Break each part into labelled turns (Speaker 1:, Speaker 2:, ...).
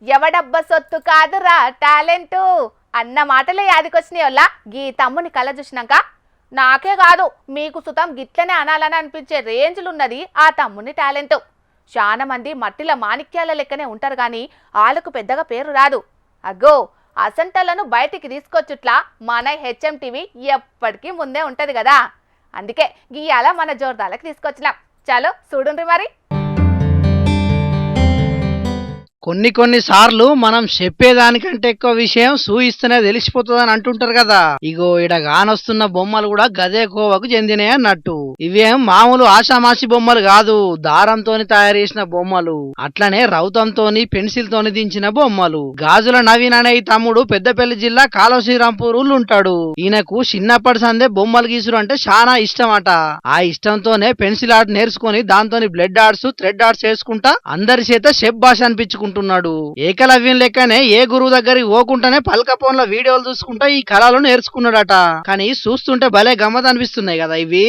Speaker 1: ఎవడబ్బ సొత్తు కాదురా టాలెంటు అన్న మాటలే యాదికొచ్చినాయోల్లా గీ తమ్ముని కళ్ళ చూసినాక నాకే కాదు మీకు సుతం గిట్లనే అనాలని అనిపించే రేంజ్లున్నది ఆ తమ్ముని టాలెంట్. చాలా మంది మట్టిల మాణిక్యాల లెక్కనే ఉంటారు కానీ వాళ్ళకు పెద్దగా పేరు రాదు. అగ్గో అసంటలను బయటికి తీసుకొచ్చుట్లా మన హెచ్ఎం టీవీ ఎప్పటికీ ముందే ఉంటది కదా. అందుకే గీయాల మన జోర్దాలకు తీసుకొచ్చినాం. చాలో చూడుండ్రి మరి.
Speaker 2: కొన్ని సార్లు మనం చెప్పేదానికంటే ఎక్కువ విషయం సూయిస్తేనే తెలిసిపోతుందని అంటుంటారు కదా. ఇగో ఇడ గానొస్తున్న బొమ్మలు కూడా గదే కోవకు చెందినే అన్నట్టు. ఇవేం మామూలు ఆషామాషి బొమ్మలు కాదు, దారంతోని తయారు చేసిన బొమ్మలు, అట్లనే రౌతంతోని పెన్సిల్ తోని దించిన బొమ్మలు. గాజుల నవీన్ అనే ఈ తమ్ముడు పెద్దపల్లి జిల్లా కాళశ్రీరాంపూర్ ఉంటాడు. ఈయనకు చిన్నప్పటి సందే బొమ్మలు గీసుడు అంటే చాలా ఇష్టం అట. ఆ ఇష్టంతోనే పెన్సిల్ ఆర్ట్ నేర్చుకుని దాంతోని బ్లడ్ ఆర్ట్స్ థ్రెడ్ ఆర్ట్స్ చేసుకుంటా అందరి చేత షెఫ్ భాష అనిపించుకుంటున్నాడు. ఏకలవ్యం లెక్కనే ఏ గురువు దగ్గరికి పోకుండానే పల్కపోన్ల వీడియోలు చూసుకుంటా ఈ కళలు నేర్చుకున్నాడట. కానీ చూస్తుంటే భలే గమ్మత్ అనిపిస్తున్నాయి కదా ఇవి.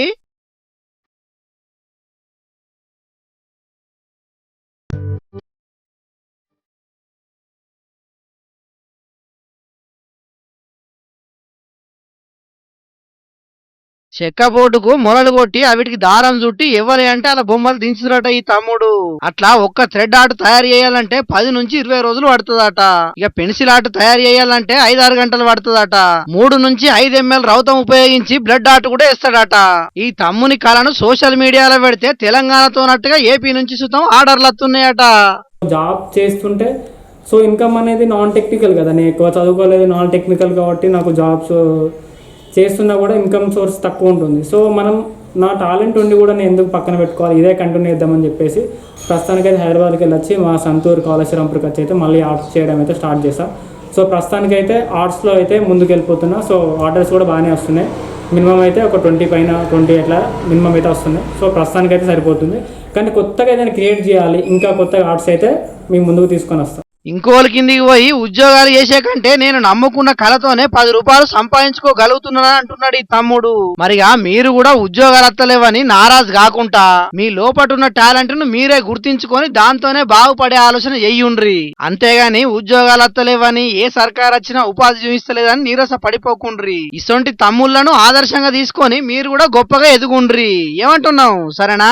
Speaker 2: చెక్క బోర్డుకు మొలలు కొట్టి అవిటికి దారం చుట్టి ఇవ్వాలి అంటే అలా బొమ్మలు దించుతారట ఈ తమ్ముడు. అట్లా ఒక్క థ్రెడ్ ఆర్ట్ తయారు చేయాలంటే 10 నుంచి 20 రోజులు పడుతుందట. ఇక పెన్సిల్ ఆర్ట్ తయారు చేయాలంటే 5-6 గంటలు పడుతుందట. 3 నుంచి 5 ml రౌతం ఉపయోగించి బ్లడ్ ఆర్ట్ కూడా ఇస్తాడట. ఈ తమ్ముని కళను సోషల్ మీడియాలో పెడితే తెలంగాణతోనట్టుగా ఏపీ నుంచి సుతం ఆర్డర్లు వస్తున్నాయట.
Speaker 3: జాబ్ చేస్తుంటే సో ఇన్కమ్ అనేది నాన్ టెక్నికల్ కదా, నేను ఎక్కువ చదువుకోలేదు, నాన్ టెక్నికల్ కాబట్టి నాకు జాబ్స్ చేస్తున్నా కూడా ఇన్కమ్ సోర్స్ తక్కువ ఉంటుంది. సో మనం నా టాలెంట్ ఉండి కూడా నేను ఎందుకు పక్కన పెట్టుకోవాలి, ఇదే కంటిన్యూ చేద్దామని చెప్పేసి ప్రస్తుతానికైతే హైదరాబాద్కి వెళ్ళొచ్చి మా సంతూర్ కాళేశ్వరంపురికి వచ్చి అయితే మళ్ళీ ఆర్ట్స్ చేయడం అయితే స్టార్ట్ చేస్తాను. సో ప్రస్తుతానికైతే ఆర్ట్స్లో అయితే ముందుకు వెళ్ళిపోతున్నా. సో ఆర్డర్స్ కూడా బాగానే వస్తున్నాయి. మినిమం అయితే ఒక 20 అట్లా మినిమం అయితే వస్తున్నాయి. సో ప్రస్తుతానికైతే సరిపోతుంది. కానీ కొత్తగా ఏదైనా క్రియేట్ చేయాలి, ఇంకా కొత్తగా ఆర్ట్స్ అయితే మేము ముందుకు తీసుకొని వస్తాం.
Speaker 2: ఇంకోళ్ళ కిందికి పోయి ఉద్యోగాలు చేసే కంటే నేను నమ్ముకున్న కళతోనే 10 రూపాయలు సంపాదించుకోగలుగుతున్నానని అంటున్నాడు ఈ తమ్ముడు. మరిగా మీరు కూడా ఉద్యోగాలు అత్తలేవని నారాజు కాకుండా మీ లోపటున్న టాలెంట్ ను మీరే గుర్తించుకొని దాంతోనే బాగుపడే ఆలోచన చెయ్యుండ్రి. అంతేగాని ఉద్యోగాలు అత్తలేవని ఏ సర్కార్ వచ్చినా ఉపాధి చూపిస్తలేదని నీరస పడిపోకుండ్రి. ఇసొంటి తమ్ముళ్లను ఆదర్శంగా తీసుకొని మీరు కూడా గొప్పగా ఎదుగుండ్రి. ఏమంటున్నావు? సరేనా?